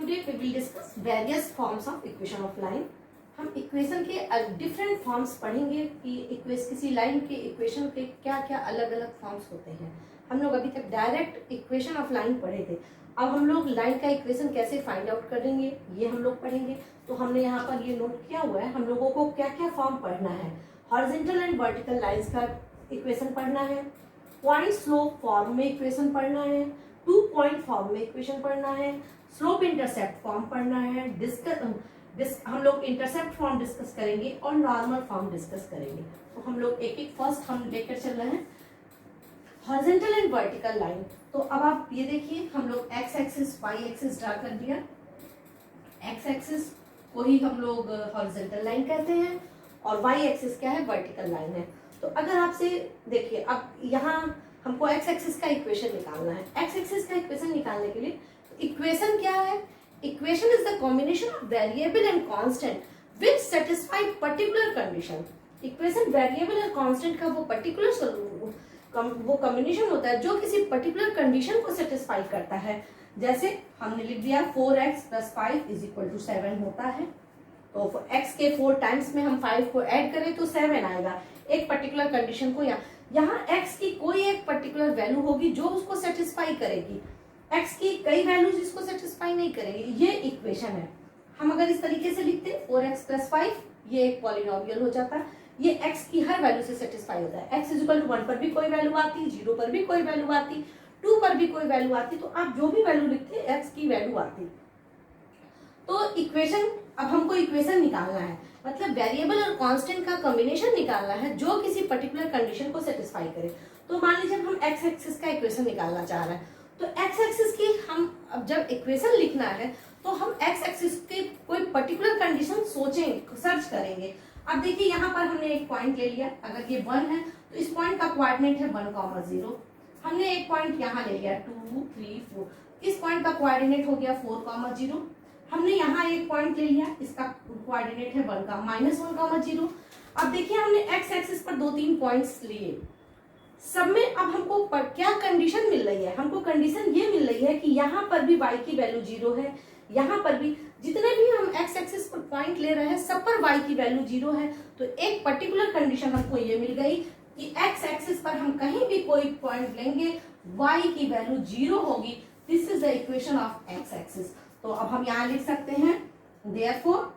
Today we will discuss various forms of equation of line. हम equation के different forms पढ़ेंगे कि किसी लाइन के इक्वेशन के क्या क्या अलग अलग फॉर्म्स होते हैं. हम लोग अभी तक डायरेक्ट इक्वेशन ऑफ लाइन पढ़े थे. अब हम लोग लाइन का इक्वेशन कैसे फाइंड आउट करेंगे ये हम लोग पढ़ेंगे. तो हमने यहाँ पर ये नोट किया हुआ है हम लोगों को क्या क्या फॉर्म पढ़ना है. हॉरिजॉन्टल एंड वर्टिकल लाइंस का इक्वेशन पढ़ना है, पॉइंट स्लोप फॉर्म में इक्वेशन पढ़ना है, 2 पॉइंट फॉर्म में इक्वेशन पढ़ना है, स्लोप इंटरसेप्ट फॉर्म पढ़ना है, हम लोग इंटरसेप्ट फॉर्म डिस्कस करेंगे और नॉर्मल फॉर्म डिस्कस करेंगे. तो हम लोग एक एक फर्स्ट हम लेकर चल रहे हैं हॉरिजॉन्टल एंड वर्टिकल लाइन. तो अब आप ये देखिए हम लोग X axis Y axis draw कर दिया. एक्स एक्सिस को ही हम लोग हॉरिजॉन्टल लाइन कहते हैं और वाई एक्सिस क्या है, वर्टिकल लाइन है. तो अगर आपसे देखिए अब यहाँ हमको एक्स एक्सिस का इक्वेशन निकालना है. एक्स एक्सिस का इक्वेशन निकालने के लिए इक्वेशन क्या है, equation is the combination of variable and constant which satisfy particular condition. Equation variable और कांस्टेंट का वो पर्टिकुलर वो कॉम्बिनेशन होता है जो किसी पर्टिकुलर कंडीशन को सेटिस्फाई करता है. जैसे हमने लिख दिया 4x + 5 = 7 होता है. तो x के 4 टाइम्स में हम 5 को ऐड करें तो 7 आएगा. एक पर्टिकुलर कंडीशन को यहाँ x की कोई एक पर्टिकुलर वैल्यू होगी जो उसको सेटिस्फाई करेगी. x की कई वैल्यूज इसको सेटिस्फाई नहीं करेंगी. ये इक्वेशन है. हम अगर इस तरीके से लिखते हैं 4x + 5 ये एक पॉलिनोमियल हो जाता है. ये x की हर वैल्यू से सेटिस्फाई होता है. x = 1 पर भी कोई वैल्यू आती, 0 पर भी कोई वैल्यू आती, 2 पर भी कोई वैल्यू आती. तो आप जो भी वैल्यू लिखते हैं x की वैल्यू आती. तो इक्वेशन अब हमको इक्वेशन निकालना है मतलब वेरिएबल और कांस्टेंट का कॉम्बिनेशन निकालना है जो किसी पर्टिकुलर कंडीशन को सेटिस्फाई करे. तो मान लीजिए हम एक्स एक्सिस का इक्वेशन निकालना चाह रहे हैं तो एक्स एक्सिस की हम अब जब इक्वेशन लिखना है तो हम एक्स एक्सिस की कोई पर्टिकुलर कंडीशन सोचेंगे, सर्च करेंगे. अब देखिए यहाँ पर हमने एक पॉइंट ले लिया. अगर ये 1 है तो इस पॉइंट का कोऑर्डिनेट है 1, 0. हमने एक पॉइंट यहाँ ले लिया 2, 3, 4. इस पॉइंट का कोऑर्डिनेट हो गया 4, 0. हमने यहाँ एक पॉइंट ले लिया इसका कोऑर्डिनेट है -1, 0. अब देखिए हमने एक्स एक्सिस पर 2-3 पॉइंट्स लिए. सब में अब हमको क्या कंडीशन मिल रही है, हमको कंडीशन ये मिल रही है कि यहाँ पर भी y की वैल्यू 0 है, यहाँ पर भी जितने भी हम एक्स एक्सिस पर पॉइंट ले रहे हैं सब पर y की वैल्यू 0 है. तो एक पर्टिकुलर कंडीशन हमको ये मिल गई कि एक्स एक्सिस पर हम कहीं भी कोई पॉइंट लेंगे y की वैल्यू 0 होगी. This is the equation of x axis. तो अब हम यहाँ लिख सकते हैं therefore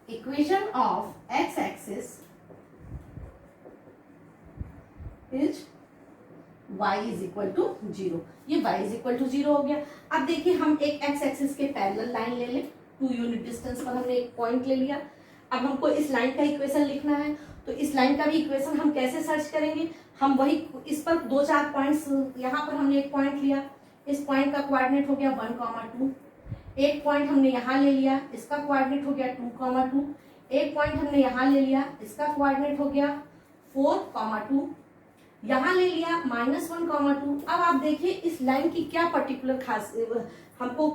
equation of x axis is y = 0. ये y = 0 हो गया. अब देखिए हम एक x एक्सिस के पैरेलल लाइन ले लें. 2 यूनिट डिस्टेंस पर हमने एक पॉइंट ले लिया. अब हमको इस लाइन का इक्वेशन लिखना है तो इस लाइन का भी इक्वेशन हम कैसे सर्च करेंगे. हम वही इस पर 2-4 पॉइंट्स, यहाँ पर हमने एक पॉइंट लिया. इस पॉइंट का कोऑर्डिनेट हो गया 1, 2. एक पॉइंट हमने यहाँ ले लिया इसका कोऑर्डिनेट हो गया 2, 2. एक पॉइंट हमने यहाँ ले लिया इसका कोऑर्डिनेट हो गया 4, 2. यहाँ ले लिया -1, 2. अब आप देखिए इस लाइन की क्या पर्टिकुलर खास हमको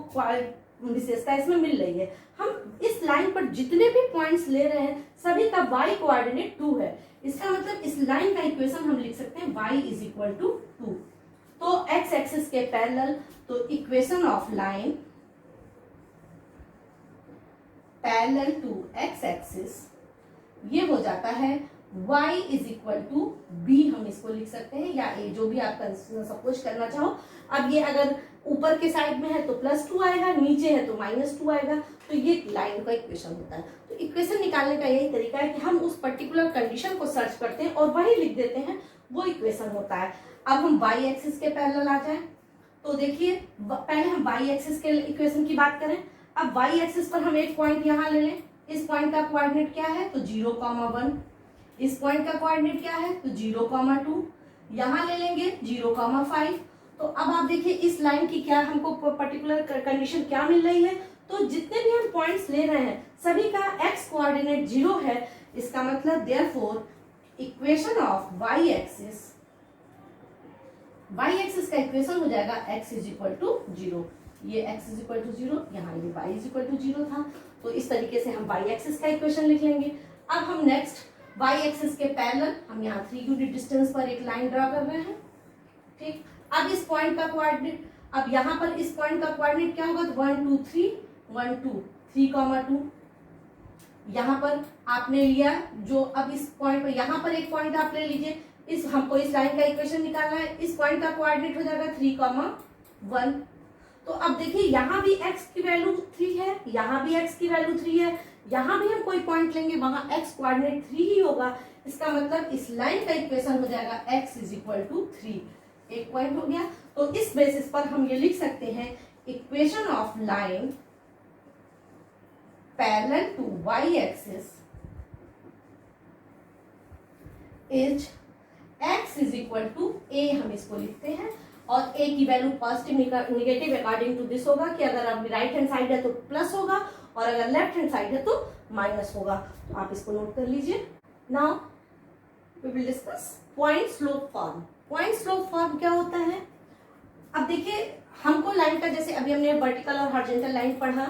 विशेषता इसमें मिल रही है. हम इस लाइन पर जितने भी पॉइंट्स ले रहे हैं सभी का y कोऑर्डिनेट 2 है. इसका मतलब इस लाइन का इक्वेशन हम लिख सकते हैं y = 2. तो x एक्सिस के पैरेलल तो equation of line parallel to x axis ये हो जाता है y = b. हम इसको लिख सकते हैं या a, जो भी आप सपोज करना चाहो. अब ये अगर ऊपर के साइड में है तो +2 आएगा, नीचे है तो -2 आएगा. तो ये लाइन का इक्वेशन होता है. तो इक्वेशन निकालने का यही तरीका है कि हम उस पर्टिकुलर कंडीशन को सर्च करते हैं और वही लिख देते हैं, वो इक्वेशन होता है. अब हम y एक्सिस के पैरेलल आ जाए तो देखिए पहले हम y एक्सिस के इक्वेशन की बात करें. अब y एक्सिस पर हम एक पॉइंट यहाँ ले लें. इस पॉइंट का कोऑर्डिनेट क्या है तो 0, 1. इस पॉइंट का कोऑर्डिनेट क्या है तो 0, 2. यहाँ ले लेंगे 0, 5. तो अब आप देखिए इस लाइन की क्या हमको पर्टिकुलर कंडीशन क्या मिल रही है. तो जितने भी हम पॉइंट्स ले रहे हैं सभी का x कोऑर्डिनेट 0 है. इसका मतलब therefore equation of y axis का इक्वेशन हो जाएगा x = 0. ये x = 0, यहाँ ये y = 0 था. तो इस तरीके से हम y एक्सिस का इक्वेशन लिख लेंगे. अब हम नेक्स्ट y एक्सिस के पैरेलल हम यहाँ 3 यूनिट डिस्टेंस पर एक लाइन ड्रा कर रहे हैं. ठीक. अब इस पॉइंट का कोऑर्डिनेट अब यहाँ पर इस पॉइंट का कोऑर्डिनेट क्या होगा, 1 2 3 1 2 3, 2। यहाँ पर आपने लिया जो, अब इस पॉइंट पर, यहाँ पर एक पॉइंट आप ले लीजिए, इस हमको इस लाइन का इक्वेशन निकालना है, इस पॉइंट का कोऑर्डिनेट हो जाएगा 3, 1। तो अब देखिए यहाँ भी x की वैल्यू 3 है, यहाँ भी x की वैल्यू 3 है, यहाँ भी हम कोई पॉइंट लेंगे वहां x कोऑर्डिनेट 3 ही होगा। इसका मतलब इस लाइन का इक्वेशन हो जाएगा x = 3। एक पॉइंट हो गया। तो इस बेसिस पर हम ये लिख सकते हैं equation of line parallel to y axis is x = a, हम इसको लिखते हैं। और a की value positive negative according to this होगा कि अगर अब राइट हैंड साइड है तो प्लस होगा और अगर लेफ्ट हैंड साइड है तो माइनस होगा। तो आप इसको नोट कर लीजिए। Now we will discuss point slope form. Point slope form क्या होता है? अब देखिए हमको लाइन का, जैसे अभी हमने वर्टिकल और हॉरिजॉन्टल लाइन पढ़ा,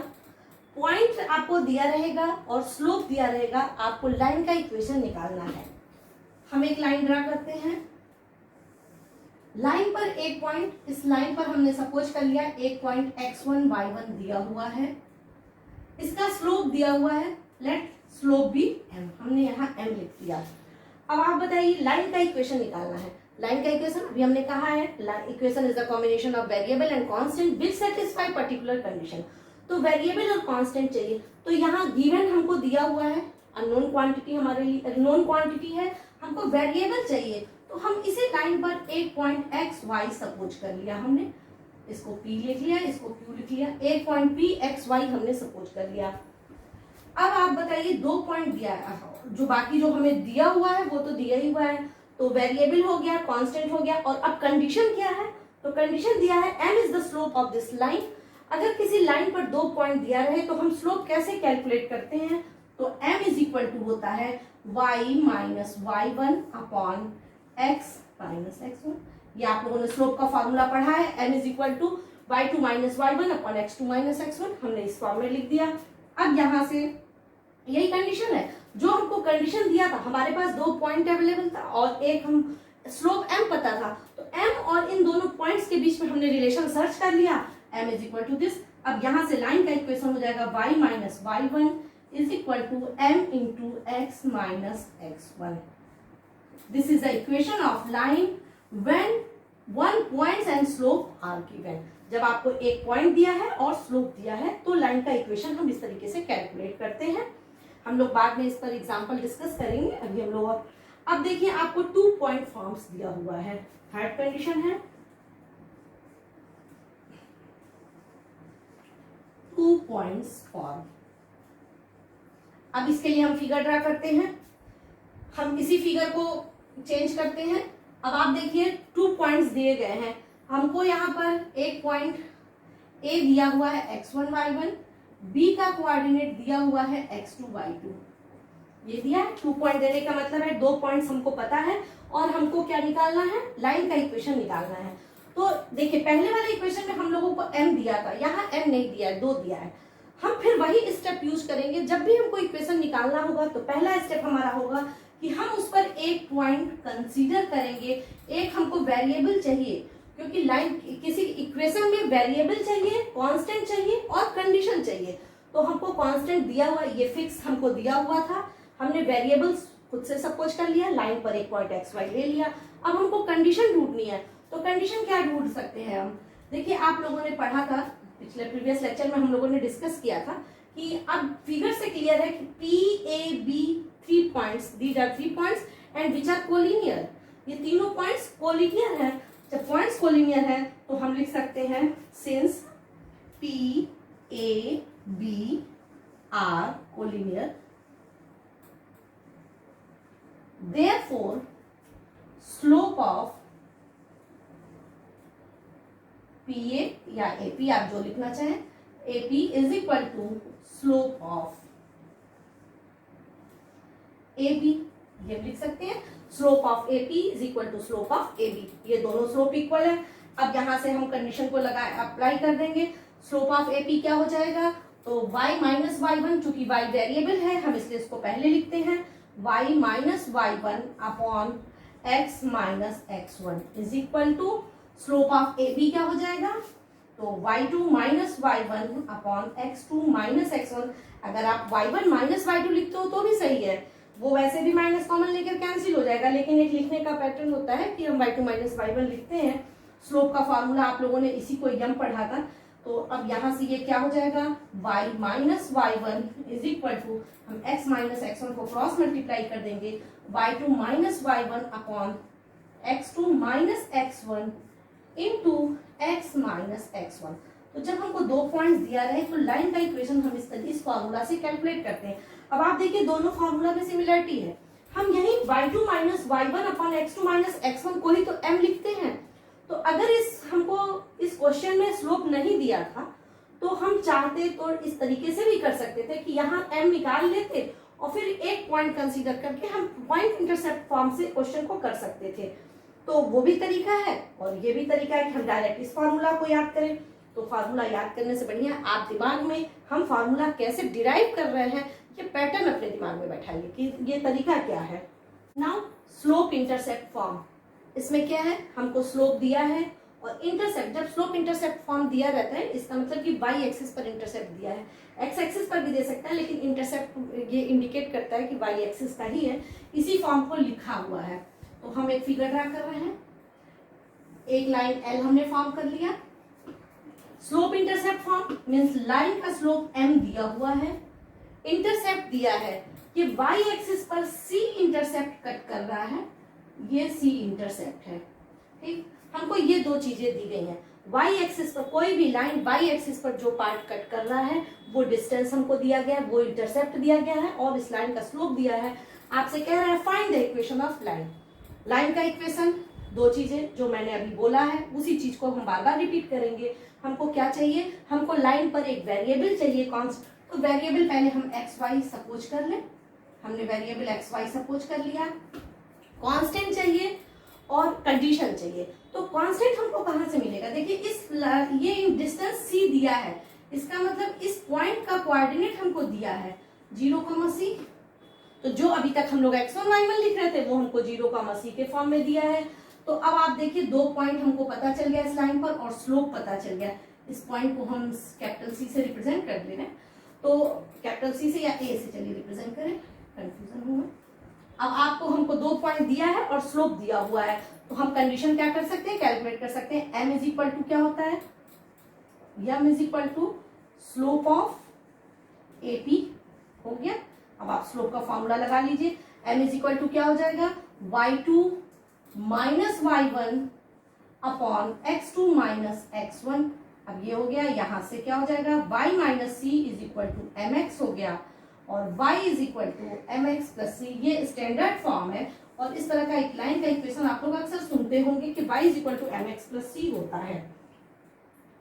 पॉइंट आपको दिया रहेगा और स्लोप दिया रहेगा, आपको लाइन का इक्वेशन निकालना है। हम एक लाइन ड्रा करते हैं, लाइन पर एक पॉइंट, इस लाइन पर हमने सपोज कर लिया एक पॉइंट x1 y1 दिया हुआ है, इसका स्लोप दिया हुआ है, लेट स्लोप बी m, हमने यहाँ m लिख दिया। अब आप बताइए लाइन का इक्वेशन निकालना है। लाइन का इक्वेशन अभी हमने कहा है, equation is the combination of variable and constant which satisfy particular condition. तो वेरिएबल और कांस्टेंट चाहिए, तो यहाँ गिवन हमको दिया हुआ है अननोन क्वांटिटी, हमारे लिए नोन क्वांटिटी है, हमको वेरिएबल चाहिए। तो हम इसी लाइन पर एक पॉइंट एक्स वाई सपोज कर लिया हमने, इसको P लिख लिया, इसको Q लिख लिया, एक पॉइंट P x y हमने सपोज कर लिया। अब आप बताइए दो पॉइंट दिया है, जो बाकी जो हमें दिया हुआ है वो तो दिया ही हुआ है, तो वेरिएबल हो गया, कांस्टेंट हो गया। और अब कंडीशन क्या है? तो कंडीशन दिया है m is the slope of this line. अगर किसी लाइन पर दो पॉइंट दिया रहे तो हम स्लोप कैसे कैलकुलेट करते हैं? तो m होता है y - y1 upon x - x1। ये आप लोगों ने स्लोप का फॉर्मूला पढ़ा है, m y2 - y1 upon x2 - x1, हमने इस फॉर्म में लिख दिया। अब यहाँ से यही कंडीशन है, जो हमको कंडीशन दिया था, हमारे पास दो पॉइंट अवेलेबल था और एक हम स्लोप m पता था, तो m और इन दोनों पॉइंट्स के बीच में हमने रिलेशन सर्च कर लिया, m = दिस। अब यहाँ से लाइन का इक्वेशन हो जाएगा y - y1 = m × x - x1। This is the equation of line when one points and slope are given। जब आपको एक पॉइंट दिया है और स्लोप दिया है तो लाइन का इक्वेशन हम इस तरीके से कैलकुलेट करते हैं। हम लोग बाद में इस पर एग्जांपल डिस्कस करेंगे। अभी हम लोग अब देखिए आपको 2 पॉइंट फॉर्म्स दिया हुआ है, थर्ड कंडीशन है 2 पॉइंट्स फॉर्म। अब इसके लिए हम फिगर ड्रा करते हैं, हम इसी फिगर को चेंज करते हैं। अब आप देखिए 2 पॉइंट्स दिए गए हैं, हमको यहाँ पर एक पॉइंट A दिया हुआ है x1 y1, B का कोऑर्डिनेट दिया हुआ है x2 y2। ये दिया है, 2 पॉइंट देने का मतलब है 2 पॉइंट्स हमको पता है और हमको क्या निकालना है? लाइन का इक्वेशन निकालना है। तो देखिए पहले वाले इक्वेशन में हम लोगों को m दिया था, यहाँ m नहीं दिया है, 2 दिया है। हम फिर वही स्टेप यूज करेंगे, जब भी हमको इक्वेशन निकालना होगा तो पहला स्टेप हमारा होगा कि हम उस पर एक पॉइंट कंसीडर करेंगे। एक हमको वेरिएबल चाहिए, क्योंकि लाइन किसी इक्वेशन में वेरिएबल चाहिए, कांस्टेंट चाहिए और कंडीशन चाहिए। तो हमको कांस्टेंट दिया हुआ, ये फिक्स हमको दिया हुआ था, हमने वेरिएबल्स खुद से सपोज कर लिया, लाइन पर एक पॉइंट एक्स वाई ले लिया। अब हमको कंडीशन ढूंढनी है, तो कंडीशन क्या ढूंढ सकते हैं हम? देखिए आप लोगों ने पढ़ा था, पिछले प्रीवियस लेक्चर में हम लोगों ने डिस्कस किया था कि अब फिगर से क्लियर है कि P A B 3 points, these are 3 points and which are collinear। ये तीनों पॉइंट्स कोलिनियर है। जब पॉइंट्स कोलिनियर है तो हम लिख सकते हैं since P A B are collinear, therefore slope of PA या AP, आप जो लिखना चाहें, AP = slope of AB, ये लिख सकते हैं। Slope of AP = slope of AB, ये दोनों स्लोप इक्वल है। अब यहाँ से हम कंडीशन को अप्लाई कर देंगे। स्लोप ऑफ AP क्या हो जाएगा? तो y - y1, चूंकि y वेरिएबल है हम इसलिए इसको पहले लिखते हैं, y - y1 upon x - x1 = slope of AB क्या हो जाएगा? तो y2 minus y1 upon x2 minus x1। अगर आप y1 माइनस y2 लिखते हो तो भी सही है, वो वैसे भी माइनस कॉमन लेकर कैंसिल हो जाएगा, लेकिन एक लिखने का पैटर्न होता है कि हम y2 माइनस y1 लिखते हैं। स्लोप का फॉर्मूला आप लोगों ने इसी को यम पढ़ा था। तो अब यहाँ से ये क्या हो जाएगा, y minus y1 is equal to, हम x माइनस x1 को क्रॉस मल्टीप्लाई कर देंगे, y2 minus y1 upon x2 minus x1 into x minus x1। तो जब हमको 2 पॉइंट्स दिया रहे तो लाइन का इक्वेशन हम इस फॉर्मूला से कैलकुलेट करते हैं। अब आप देखिए दोनों फॉर्मूला में सिमिलरिटी है, हम यही y2 minus y1 upon x2 minus x1 को ही तो m लिखते हैं। तो अगर हमको इस क्वेश्चन में स्लोप नहीं दिया था तो हम चाहते तो इस तरीके से भी कर सकते थे कि यहाँ m निकाल लेते और फिर एक पॉइंट कंसीडर करके हम पॉइंट इंटरसेप्ट फॉर्म से क्वेश्चन को कर सकते थे। तो वो भी तरीका है और ये भी तरीका है कि हम डायरेक्ट इस फार्मूला को याद करें। तो फार्मूला याद करने से बढ़िया आप दिमाग में हम फार्मूला कैसे डिराइव कर रहे हैं ये पैटर्न अपने दिमाग में बैठाइए कि ये तरीका क्या है। नाउ स्लोप इंटरसेप्ट फॉर्म, इसमें क्या है, हमको स्लोप दिया है और इंटरसेप्ट, जब स्लोप इंटरसेप्ट फॉर्म दिया रहता है इसका मतलब कि y एक्सिस पर इंटरसेप्ट दिया है, x एक्सिस पर भी दे सकता है लेकिन इंटरसेप्ट ये इंडिकेट करता है कि y एक्सिस का ही है, इसी फॉर्म को लिखा हुआ है। तो हम एक फिगर ड्रा कर रहे हैं, एक लाइन L हमने फॉर्म कर लिया। Slope intercept form means line का स्लोप m दिया हुआ है, इंटरसेप्ट दिया है, ये y एक्सिस पर c इंटरसेप्ट कट कर रहा है, ये c इंटरसेप्ट है। ठीक, हमको ये दो चीजें दी गई हैं, y एक्सिस पर कोई भी लाइन y एक्सिस पर जो पार्ट कट कर रहा है वो डिस्टेंस हमको दिया गया है, वो इंटरसेप्ट दिया गया है और इस लाइन का स्लोप दिया है। आपसे कह रहा है find the equation of line. Line का इक्वेशन दो चीजें जो मैंने अभी बोला है उसी चीज को हम बार बार रिपीट करेंगे। हमको क्या चाहिए, हमको लाइन पर एक वेरिएबल चाहिए कांस्टेंट। तो वेरिएबल पहले हम एक्स वाई सपोज कर ले, हमने वेरिएबल एक्स वाई सपोज कर लिया। कांस्टेंट चाहिए और कंडीशन चाहिए। तो कांस्टेंट हमको कहाँ से मिलेगा, देखिए ये डिस्टेंस सी दिया है, इसका मतलब इस पॉइंट का कोऑर्डिनेट हमको दिया है 0,c। तो जो अभी तक हम लोग x1 y1 लिख रहे थे वो हमको 0,c के फॉर्म में दिया है। तो अब आप देखिए दो पॉइंट हमको पता चल गया इस लाइन पर और स्लोप पता चल गया। इस पॉइंट को हम कैपिटल सी से रिप्रेजेंट कर ले रहे हैं, तो कैपिटल सी से या ए से चलिए रिप्रेजेंट करें, कंफ्यूजन हुआ। अब आपको हमको दो पॉइंट दिया है और स्लोप दिया हुआ है, तो हम कंडीशन क्या कर सकते हैं, कैलकुलेट कर सकते हैं। m इज इक्वल टू क्या होता है, m is equal to slope of AP हो गया। अब आप स्लोप का फॉर्मूला लगा लीजिए, m इज इक्वल टू क्या हो जाएगा, y2 minus y1 upon x2 minus x1। अब ये हो गया, यहां से क्या हो जाएगा, y minus C is equal to mx हो गया और y is equal to mx plus C. ये स्टैंडर्ड फॉर्म है और इस तरह का एक लाइन का इक्वेशन आप लोग अक्सर सुनते होंगे कि y is equal to mx plus C होता है।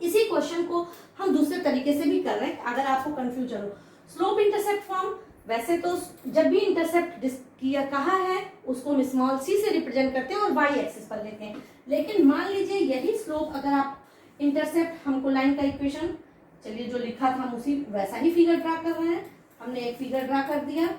इसी क्वेश्चन को हम दूसरे तरीके से भी कर रहे हैं अगर आपको कंफ्यूजन हो। स्लोप इंटरसेप्ट फॉर्म वैसे तो जब भी इंटरसेप्ट किया कहा है उसको हम स्मॉल सी से रिप्रेजेंट करते हैं और y एक्सिस पर लेते हैं, लेकिन मान लीजिए यही स्लोप अगर आप इंटरसेप्ट हमको लाइन का इक्वेशन, चलिए जो लिखा था हम उसी वैसा ही फिगर ड्रा कर रहे हैं। हमने एक फिगर ड्रा कर दिया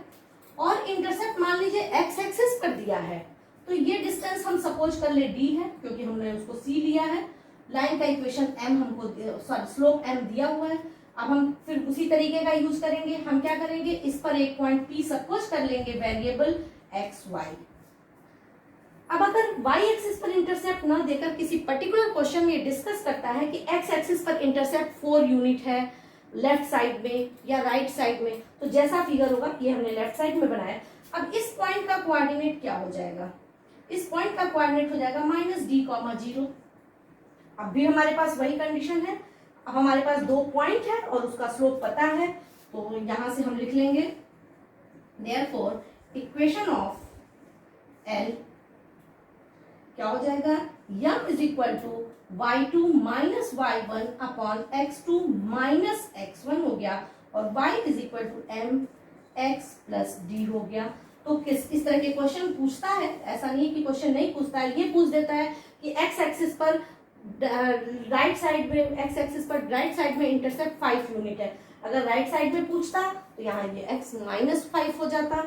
और इंटरसेप्ट मान लीजिए x एक्सिस पर दिया है, तो ये डिस्टेंस हम सपोज कर ले d है क्योंकि हमने उसको c लिया है। लाइन का इक्वेशन m हमको सॉरी स्लोप m दिया हुआ है। अब हम फिर उसी तरीके का यूज करेंगे, हम क्या करेंगे, इस पर एक पॉइंट P सपोज कर लेंगे वेरिएबल x y। अब अगर y एक्सिस पर इंटरसेप्ट ना देकर किसी पर्टिकुलर क्वेश्चन में डिस्कस करता है कि x एक्सिस पर इंटरसेप्ट 4 यूनिट है लेफ्ट साइड में या राइट साइड में, तो जैसा फिगर होगा ये हमने लेफ्ट साइड में बनाया। अब इस पॉइंट का कोऑर्डिनेट क्या हो जाएगा, इस पॉइंट का कोऑर्डिनेट हो जाएगा -d, 0। अब भी हमारे पास वही कंडीशन है। अब हमारे पास दो पॉइंट है और उसका स्लोप पता है, तो यहां से हम लिख लेंगे देयरफॉर इक्वेशन ऑफ L क्या हो जाएगा, m is equal to y2 minus y1 upon x2 minus x1 हो गया और y is equal to mx plus d हो गया। तो इस तरह के क्वेश्चन पूछता है, ऐसा नहीं कि क्वेश्चन नहीं पूछता है, ये पूछ देता है कि x एक्सिस पर राइट साइड में, x एक्सिस पर राइट साइड में इंटरसेप्ट 5 यूनिट है। अगर राइट साइड में पूछता तो यहाँ ये x माइनस 5 हो जाता,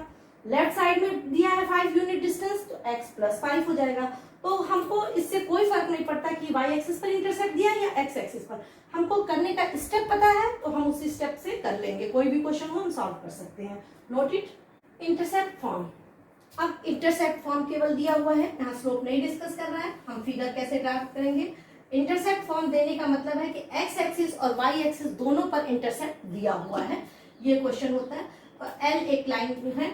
लेफ्ट साइड में दिया है 5 यूनिट डिस्टेंस तो x प्लस 5 हो जाएगा। तो हमको इससे कोई फर्क नहीं पड़ता कि y एक्सिस पर इंटरसेप्ट दिया या x एक्सिस पर, हमको करने का स्टेप पता है तो हम उसी स्टेप से कर लेंगे, कोई भी क्वेश्चन हो हम सॉल्व कर सकते हैं। Note it. इंटरसेप्ट फॉर्म, अब इंटरसेप्ट फॉर्म केवल दिया हुआ है, यहाँ स्लोप नहीं डिस्कस कर रहा है, हम फिगर कैसे ड्राफ्ट करेंगे। इंटरसेप्ट फॉर्म देने का मतलब है कि एक्स एक्सिस और वाई एक्सिस दोनों पर इंटरसेप्ट दिया हुआ है, ये क्वेश्चन होता है। और एल एक लाइन है,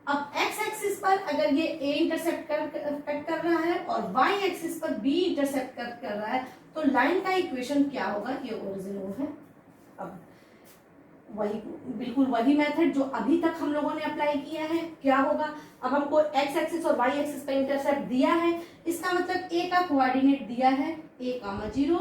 अब एक्स एक्सिस पर अगर ये ए इंटरसेप्ट कट कर रहा है और वाई एक्सिस पर बी इंटरसेप्ट कट कर रहा है, तो लाइन का इक्वेशन क्या होगा, ये ओरिजिन वो है। अब वही बिल्कुल वही मेथड जो अभी तक हम लोगों ने अप्लाई किया है, क्या होगा। अब हमको एक्स एक्सिस और वाई एक्सिस पर इंटरसेप्ट दिया है, इसका मतलब ए का कोऑर्डिनेट दिया है a,0,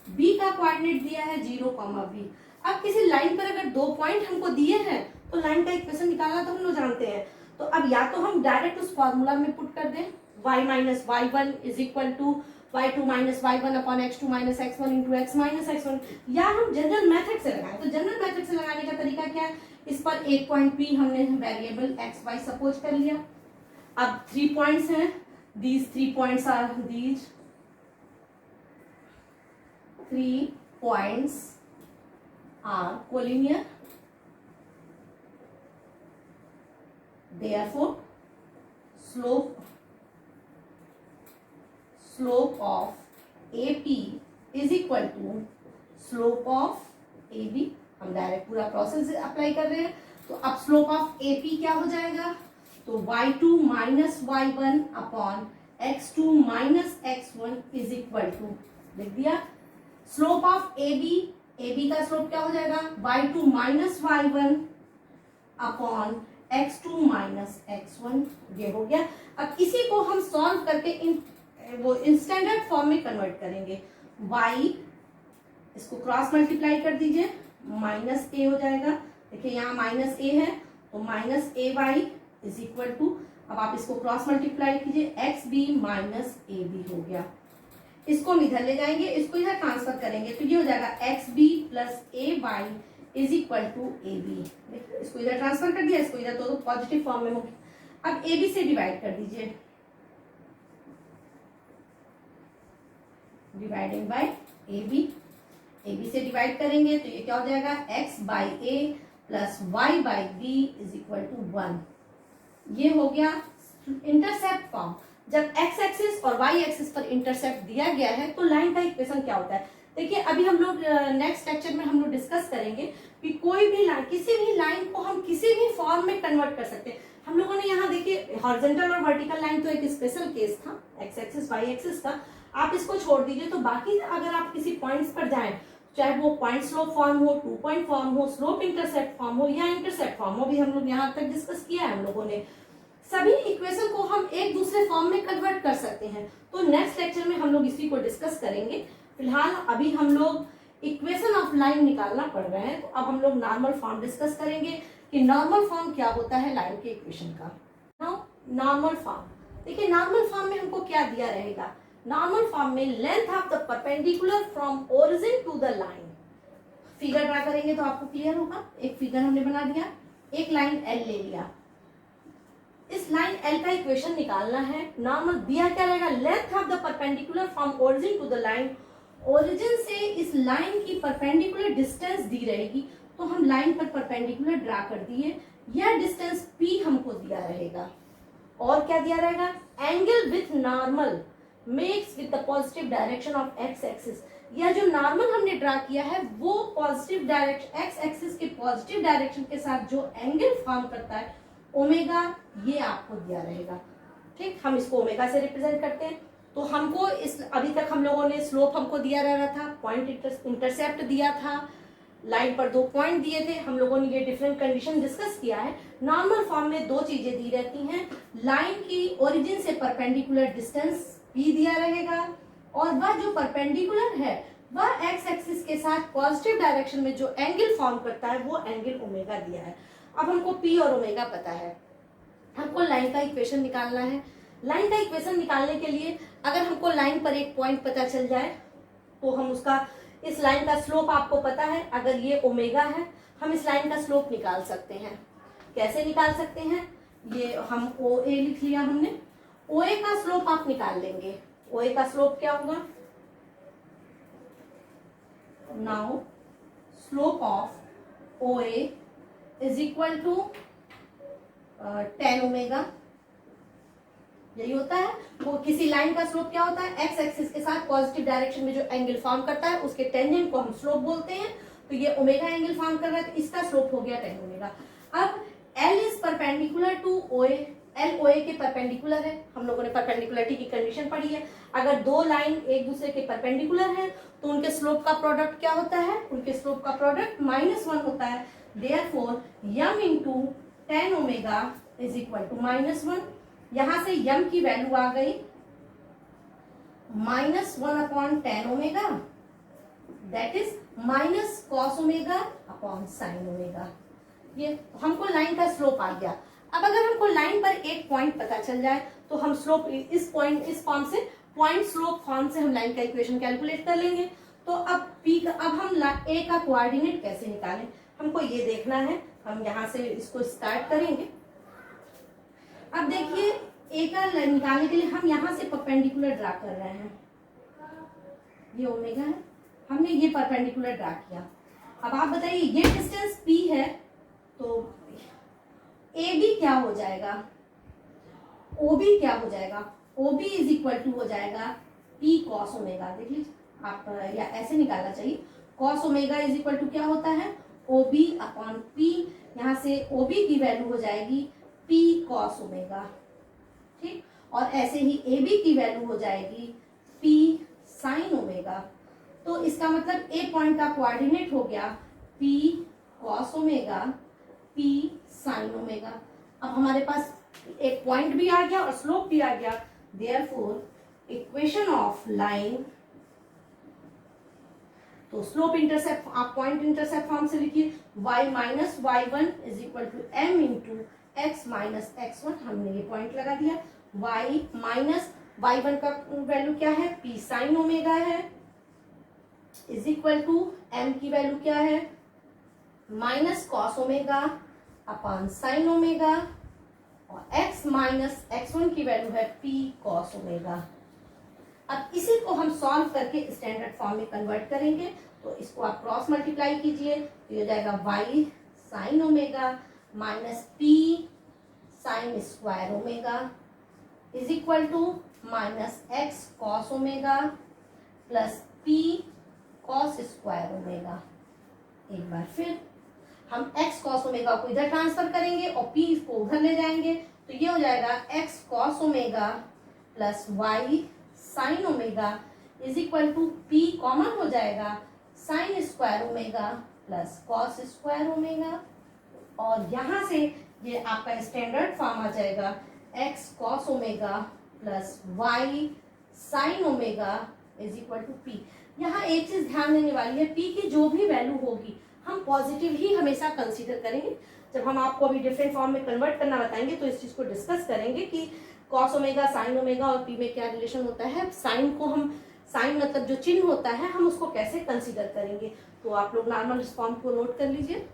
बी का कोऑर्डिनेट दिया है 0,b। अब किसी लाइन पर अगर 2 पॉइंट हमको दिए हैं तो लाइन का इक्वेशन निकालना तो हम लोग जानते हैं। तो अब या तो हम डायरेक्ट उस फॉर्मूला में पुट कर दें, y minus y1 is equal to y2 minus y1 upon x2 minus x1 into x minus x1, या हम जनरल मेथड से लगाएं। तो जनरल मेथड से लगाने का तरीका क्या है, इस पर एक पॉइंट p हमने वेरिएबल x y सपोज कर लिया। अब 3 पॉइंट्स हैं, these 3 points are these 3 points are collinear, therefore slope of AP is equal to slope of AB। हम डायरेक्ट पूरा प्रोसेस अप्लाई कर रहे हैं, तो अब स्लोप ऑफ AP क्या हो जाएगा, तो y2 minus y1 upon x2 minus x1 is equal to, लिख दिया। स्लोप ऑफ AB का स्लोप क्या हो जाएगा, y2 minus y1 upon x2 minus x1, ये हो गया। अब इसी को हम सॉल्व करके वो स्टैंडर्ड फॉर्म में कन्वर्ट करेंगे। y इसको क्रॉस मल्टीप्लाई कर दीजिए, माइनस a हो जाएगा, देखिए यहाँ माइनस a है तो minus ay is equal to, अब आप इसको क्रॉस मल्टीप्लाई कीजिए, xb माइनस ab हो गया। इसको हम इधर ले जाएंगे, इसको इधर ट्रांसफर करेंगे तो ये हो जाएगा xb plus ay is equal to ab। देखिए इसको इधर ट्रांसफर कर दिया, इसको इधर तो पॉजिटिव फॉर्म में होगी। अब ab से डिवाइड कर दीजिए, डिवाइडिंग बाय ab से डिवाइड करेंगे तो ये क्या हो जाएगा, x by a plus y by b is equal to 1। ये हो गया इंटरसेप्ट फॉर्म। जब x एक्सिस और y एक्सिस पर इंटरसेप्ट दिया गया है तो लाइन का इक्वेशन क्या होता है। देखिए अभी हम लोग नेक्स्ट लेक्चर में हम लोग डिस्कस करेंगे कि कोई भी लाइन, किसी भी लाइन को हम किसी भी फॉर्म में कन्वर्ट कर सकते हैं। हम लोगों ने यहाँ देखिए हॉरिजॉन्टल और वर्टिकल लाइन तो एक स्पेशल केस था, x एक्सिस y एक्सिस का, आप इसको छोड़ दीजिए। तो बाकी अगर आप किसी पॉइंट्स पर जाएं, चाहे वो पॉइंट स्लोप फॉर्म हो, 2 पॉइंट फॉर्म हो, स्लोप इंटरसेप्ट फॉर्म हो या इंटरसेप्ट फॉर्म हो, भी हम लोग यहाँ तक डिस्कस किया है हम लोगों ने, सभी इक्वेशन को हम एक दूसरे फॉर्म में कन्वर्ट कर सकते हैं। तो नेक्स्ट लेक्चर में हम लोग इसी को डिस्कस करेंगे। फिलहाल अभी हम लोग इक्वेशन ऑफ लाइन निकालना पड़ रहे हैं, तो अब हम लोग नॉर्मल फॉर्म डिस्कस करेंगे कि नॉर्मल फॉर्म क्या होता है लाइन के इक्वेशन का। नाउ नॉर्मल फॉर्म, देखिए नॉर्मल फॉर्म में हमको क्या दिया रहेगा, नॉर्मल फॉर्म में length of the perpendicular from origin to the line. Figure draw करेंगे तो आपको क्लियर होगा। एक फिगर हमने बना दिया, एक लाइन L ले लिया, इस लाइन L का इक्वेशन निकालना है। नॉर्मल दिया क्या रहेगा, length of the perpendicular from origin to the line, origin से इस लाइन की परपेंडिकुलर डिस्टेंस दी रहेगी, तो हम लाइन पर परपेंडिकुलर ड्रा कर दिए। यह डिस्टेंस P हमको दिया रहेगा, और क्या दिया रहेगा, angle with normal makes with the positive direction of x axis. यह जो नॉर्मल हमने ड्रा किया है वो पॉजिटिव डायरेक्शन, x एक्सिस के पॉजिटिव डायरेक्शन के साथ जो एंगल फॉर्म करता है ओमेगा, ये आपको दिया रहेगा। ठीक, हम इसको ओमेगा से रिप्रेजेंट करते हैं। तो हमको इस अभी तक हम लोगों ने स्लोप हमको दिया रह रहा था, पॉइंट इंटरसेप्ट दिया था, लाइन पर 2 पॉइंट दिए थे, हम लोगों ने ये डिफरेंट कंडीशन डिस्कस किया है। नॉर्मल फॉर्म में 2 चीजें दी रहती हैं, लाइन की ओरिजिन से परपेंडिकुलर डिस्टेंस P दिया रहेगा, और वह जो परपेंडिकुलर है वह x एक्सिस के साथ पॉजिटिव डायरेक्शन में जो एंगल फॉर्म करता है वो एंगल ओमेगा दिया है। अब हमको P और ओमेगा पता है, हमको लाइन का इक्वेशन निकालना है। लाइन का इक्वेशन निकालने के लिए अगर हमको लाइन पर एक पॉइंट पता चल जाए तो हम उसका, इस लाइन का स्लोप आपको पता है, अगर ये ओमेगा है हम इस लाइन का स्लोप निकाल सकते हैं। कैसे निकाल सकते हैं, ये हम OA लिख लिया हमने, OA का स्लोप आप निकाल लेंगे। OA का स्लोप क्या होगा? Now slope of OA is equal to tan omega. यही होता है, वो किसी लाइन का स्लोप क्या होता है? एक्स एक्सिस के साथ पॉजिटिव डायरेक्शन में जो एंगल फॉर्म करता है उसके टेंजेंट को हम स्लोप बोलते हैं। तो ये ओमेगा एंगल फॉर्म कर रहा है, तो इसका स्लोप हो गया tan ओमेगा। अब L इज perpendicular to OA, L OA के परपेंडिकुलर है। हम लोगों ने परपेंडिकुलरिटी की कंडीशन पढ़ी है, अगर दो लाइन एक दूसरे के परपेंडिकुलर है तो उनके स्लोप का प्रोडक्ट क्या होता है? उनके स्लोप का प्रोडक्ट -1 होता है। Therefore m into tan omega is equal to -1। यहां से m की वैल्यू आ गई -1 upon tan omega, that is minus cos omega upon sine omega. ये हमको लाइन का स्लोप आ गया। अब अगर हमको लाइन पर एक पॉइंट पता चल जाए तो हम स्लोप इस पॉइंट इस फॉर्म से पॉइंट स्लोप फॉर्म से हम लाइन का इक्वेशन कैलकुलेट कर लेंगे। तो अब P का अब हम A का कोऑर्डिनेट कैसे निकालें, हमको ये देखना है। हम यहाँ से इसको स्टार्ट करेंगे। अब देखिए A का निकालने के लिए हम यहाँ से परपेंडिकुलर ड्रा कर रहे हैं। ये ओमेगा है, हमने ये परपेंडिकुलर ड्रा किया। अब आप बताइए ये डिस्टेंस P है तो AB क्या हो जाएगा? OB क्या हो जाएगा? OB इज इक्वल टू हो जाएगा P कॉस ओमेगा। देख लीजिए आप, या ऐसे निकालना चाहिए। Cos omega is equal to क्या होता है? OB upon P। यहाँ से OB की वैल्यू हो जाएगी P कॉस ओमेगा, ठीक। और ऐसे ही AB की वैल्यू हो जाएगी P साइन ओमेगा। तो इसका मतलब A पॉइंट का कोऑर्डिनेट हो गया P cos omega P sine omega. अब हमारे पास एक पॉइंट भी आ गया और स्लोप भी आ गया। देयरफॉर इक्वेशन ऑफ लाइन, तो स्लोप इंटरसेप्ट आप पॉइंट इंटरसेप्ट फॉर्म से लिखिए, y minus y1 is equal to m into x minus x1। हमने ये पॉइंट लगा दिया। y माइनस y1 का वैल्यू क्या है? p साइन ओमेगा है, इज इक्वल टू m की वैल्यू क्या है? Minus cos omega upon sine omega, और x माइनस x1 की वैल्यू है p कॉस ओमेगा। अब इसी को हम सॉल्व करके स्टैंडर्ड फॉर्म में कन्वर्ट करेंगे। तो इसको आप क्रॉस मल्टीप्लाई कीजिए तो ये हो जाएगा y sine omega minus p sine square omega is equal to minus x cos omega plus p cos square omega. एक बार फिर हम x कॉस ओमेगा को इधर ट्रांसफर करेंगे और p को उधर ले जाएंगे, तो ये हो जाएगा x cos omega plus y sine omega is equal to p common हो जाएगा sine square omega plus cos square omega, और यहाँ से ये आपका स्टैंडर्ड फॉर्म आ जाएगा x cos omega plus y sine omega is equal to p। यहाँ एक चीज ध्यान देने वाली है, p की जो भी वैल्यू होगी हम पॉजिटिव ही हमेशा कंसीडर करेंगे। जब हम आपको अभी डिफरेंट फॉर्म में कन्वर्ट करना बताएंगे तो इस चीज को डिस्कस करेंगे कि कॉस ओमेगा साइन ओमेगा और p में क्या रिलेशन होता है। साइन को हम, साइन मतलब जो चिन्ह होता है, हम उसको कैसे कंसीडर करेंगे। तो आप लोग नॉर्मल इस फॉर्म को नोट कर लीजिए।